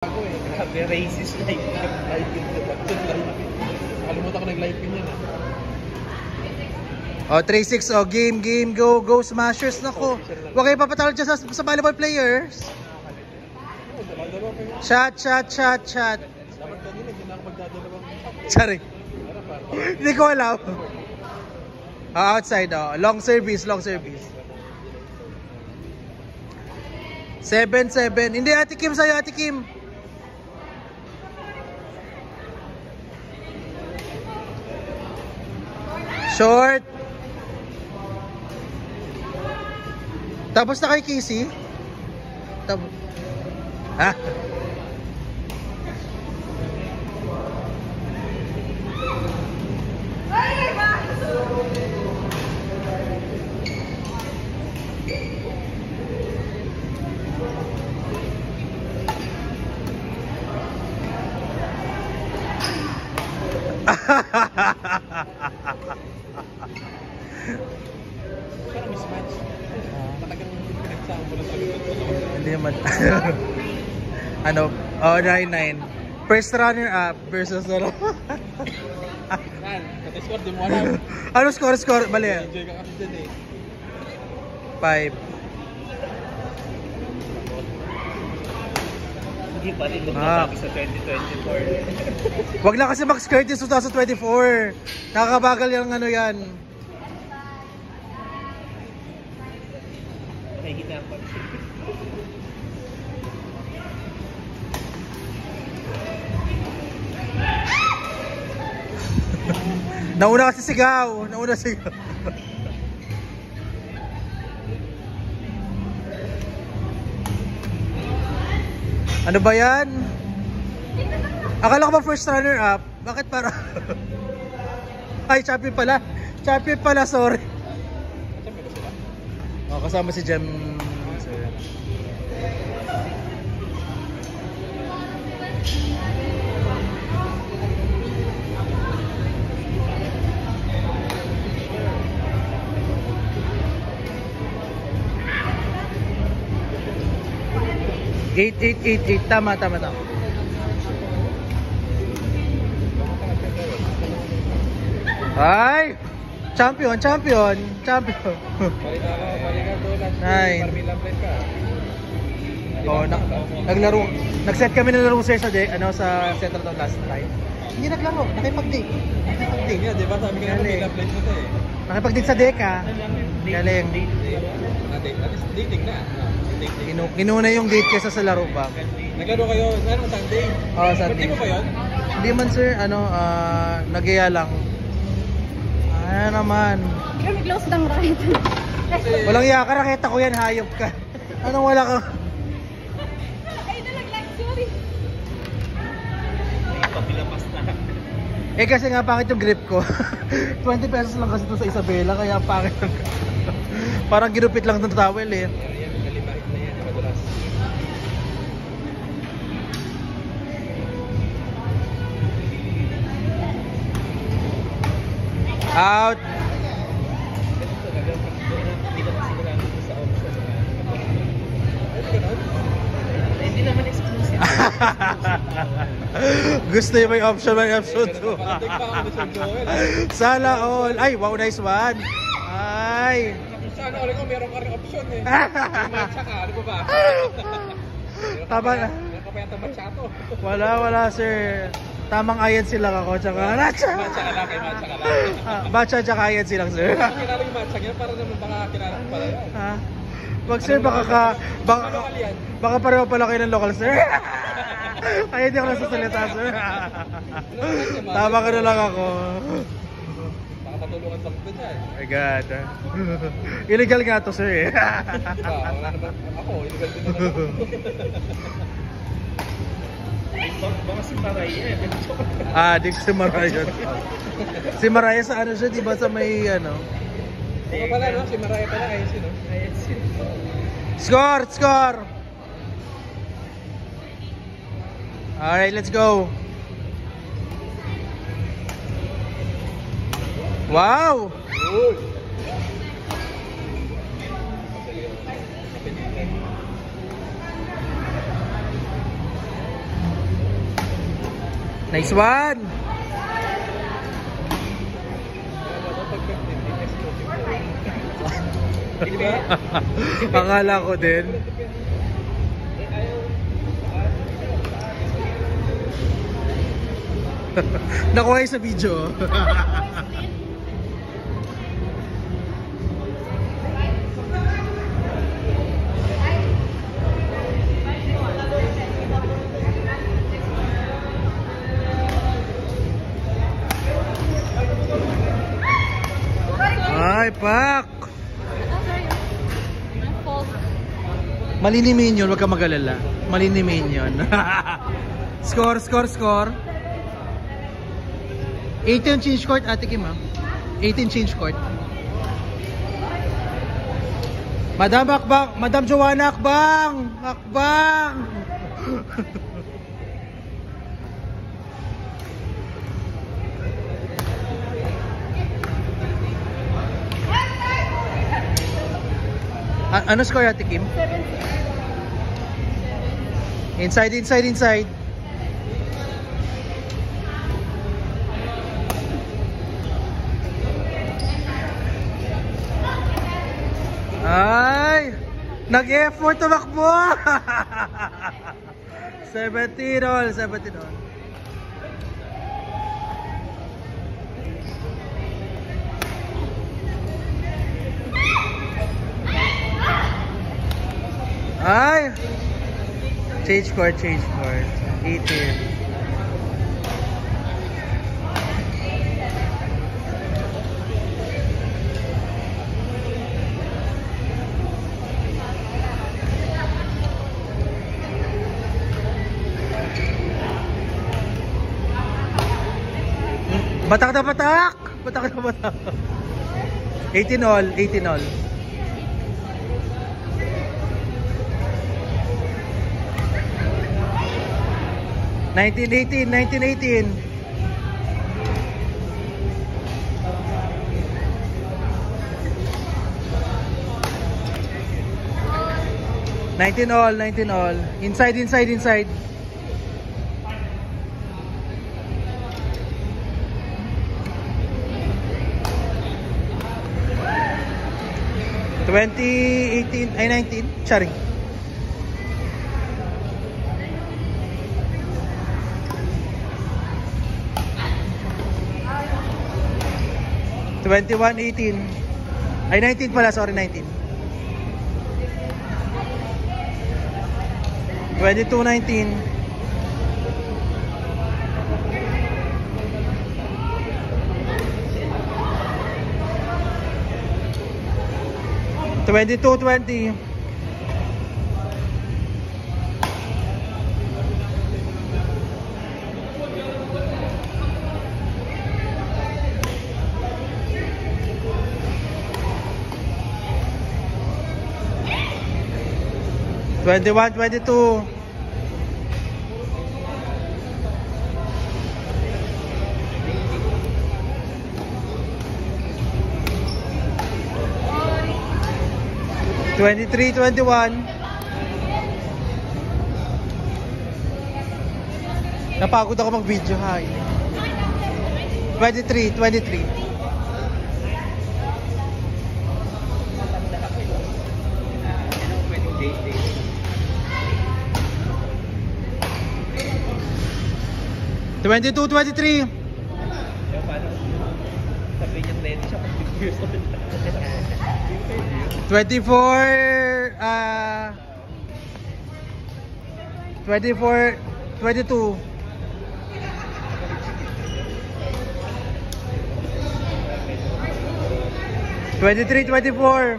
Ako eh, grabe racist live pin. Nakalimutan ko nag-live pin yan Oh, 3-6. Oh, game. Go, Smashers. Nako. Huwag kayo papatawag dyan sa volleyball players. Shot. Dapat kanina, hindi na ako magdadalawang Sorry. Hindi ko alam. Outside. Oh. Long service. 7-7. Hindi, Ate Kim sa'yo, Ate Kim. Short. Tapos na kay Casey. Ha? parang mismatch. Matagang pinagsama mo lang talaga. Hindi naman. Ano? Oh, 9-9. First runner up versus ano? Yan, kata-score, di mo alam. Ano score? Mali. Enjoy ka kasi dyan eh. 5. Hindi pa rin lumabag sa 2024. Wag na kasi mag-skirt yung 2024. Nakakabagal yung ano yan. Nakikita pa. Nauna kasi sigaw. Ano ba yan? Akala ko ba first runner up? Bakit para? Ay, champion pala, sorry. Oh, kasama si Jem. Sir. Eight. Tama. Ay! Champion. Balik doon. 9. Parmilang plate ka. Oh, naglaro. Nag-set kami ng laro sir sa sa Central Town last night. Hindi naglaro, nakipag-date. Nga, di ba sabi ka na parmilang plate mo to eh. Nakipag-date sa Deca. Galing. Dating na. Inuna yung date kesa sa laro ba? Naglaro kayo, ano, Sunday? Oo, Sunday. Birthday mo ba yun? Hindi man sir, nagaya lang. Ano naman. Kami close lang right. Walang yaka, nakita ko yan, hayop ka. Anong wala ka? Ay, nalaglag, sorry. Papilapas na. Eh kasi nga pangit yung grip ko. 20 pesos lang kasi ito sa Isabela, kaya pangit. Parang ginupit lang ng towel eh. Yan, kalibahit na yan, madalas. Out. Hindi ka kasi wala sa option. Hindi naman exclusive. Gusto yung may option 2. Parating pa ako ni Sir Joel. Sana all. Ay, wow, nice one. Ay. Sana all ko meron ka rin option eh. May matcha ka, ano ba? Tama na. Meron ka pa yata matchato. Wala sir. Tamang ayan sila ako, tsaka Matcha ka lang, kay matcha ka lang. Bacha tsaka ayan silang sir. Kilala yung matcha niya, para naman baka kilala ko pala yan. Ha? Wag sir, baka pareho pala kayo ng local sir. Kaya hindi ako nasasalita sir. Tama ka na lang ako. Baka matulungan sa mga dyan. Oh my God. Illegal nga to sir eh. Diba, wala naman ako, illegal din naman ako. Baka si Maraya eh. Di ko si Maraya. Si Maraya sa ano siya, di ba sa may ano? Baka pala no, si Maraya pala, ayun si no? Score! Alright, let's go. Wow! Nice one! Akala ko din. Nakuha sa video. Ay, pak! Oh, sorry. My fault. Malinimin yun, huwag ka mag-alala. Malinimin yun. Score. 18 change court, Ate Kim, ha? 18 change court. Madam Akbang! Madam Joanna Akbang! Akbang! Ano score, Ate Kim? 17. Inside. Ay! Nag-effort tumakbo! 17 all. Ay! Change court. 18. Batak na batak! 18 all. 19-18. 19 all. Inside. 20-18 ay 19. Charing. (21-18) ay 19 pala, sorry, 19. 22-19. (22-20) 21-22. (23-21). Napagod ako mag-video, hi. 23. 22-23. 22. 23-24.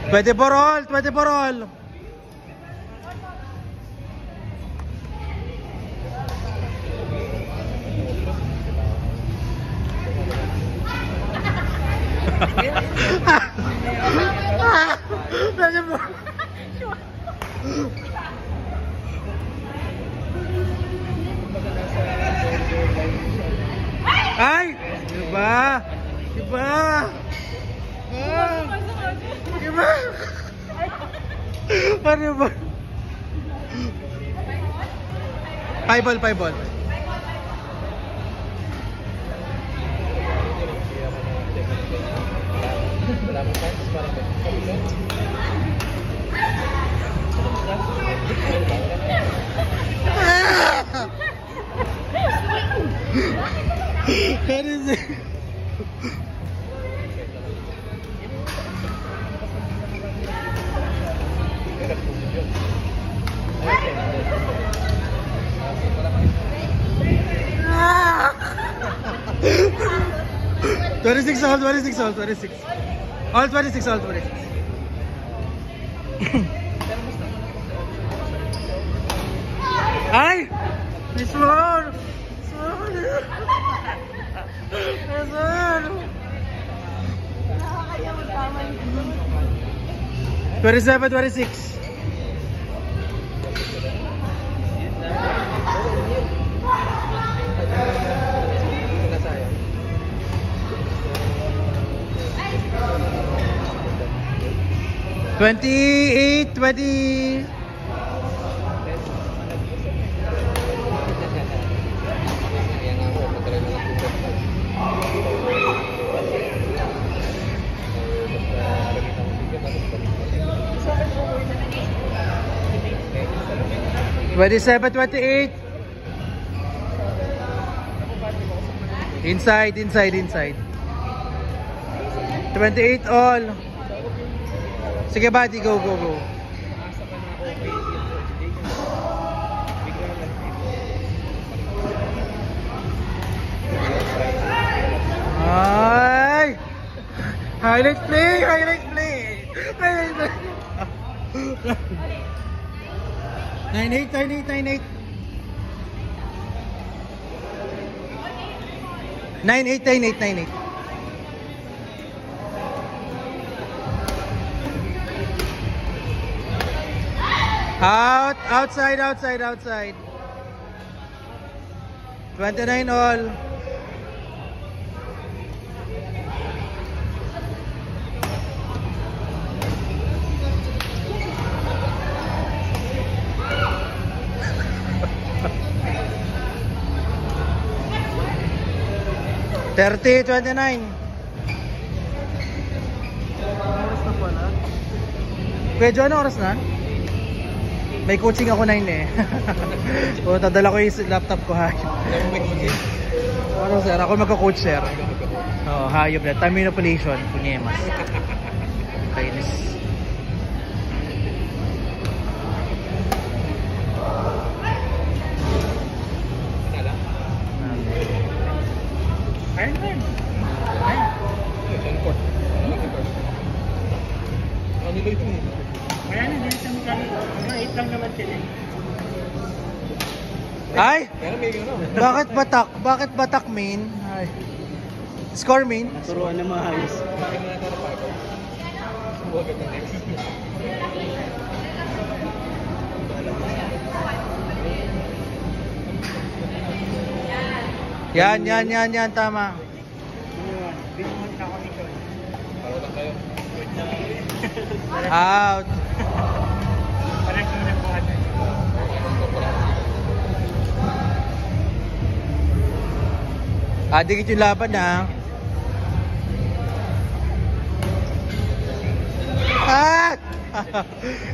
Pwede for all. Medyo po. Ay! Diba? Diba? Ah! Diba? Paano ba? Five ball. Wala mong chance para mag-kapit. What is it? Twenty-six all. All 26. Ay! This one! This one! 27, 26. Nasayang. 28, 20. Ayan ako, matagal na lang po. Basta 27, 28. Inside. 28 all. Sige buddy, go. Ay! Highlight play! 9-8. 9-8. Outside. 29 all. Thirty, 29. Oras na pala. Kuya John, oras na? May coaching ako 9 eh. Puta, dala ko yung laptop ko ha. Ano sir, ako magka-coach sir. Oo, hayop na. Time manipulation, punyemas. Kainis. Ay! Bakit batak main? Ay. Score main? Turuan na maayos. Yan, tama. Out. Dikit yung laban na.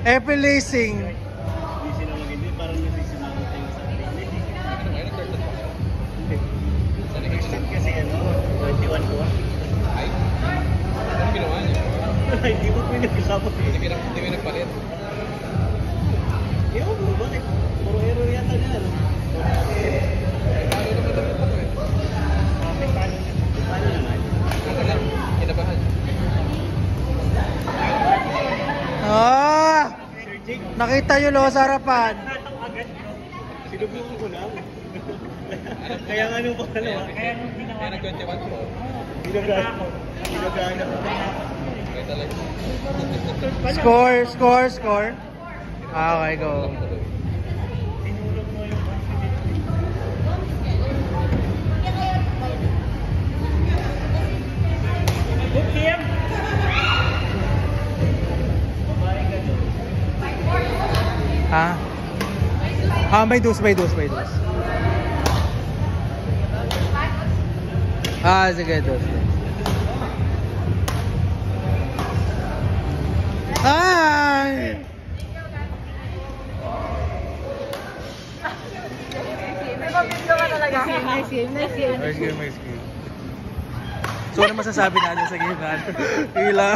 April Racing. Parang nasisimama tayo sa kasi 21 ko. Ay? Ano ginawa niyo? Hindi mo pinagkasama. Hindi mo nagpalit. Ewan mo, bakit? Puro error yata niya. Paano naman dapat ako eh? Paano naman? Nakala, kinabahan. Nakita nyo lo sa harapan. Sinubukan ko lang. Kaya nga nung pangalawa. Kaya nung 21 ko. Score. Okay, go. Ha? May dos. Sige, dos. Ay! Nice game. So, ano masasabi natin sa game natin? Hila.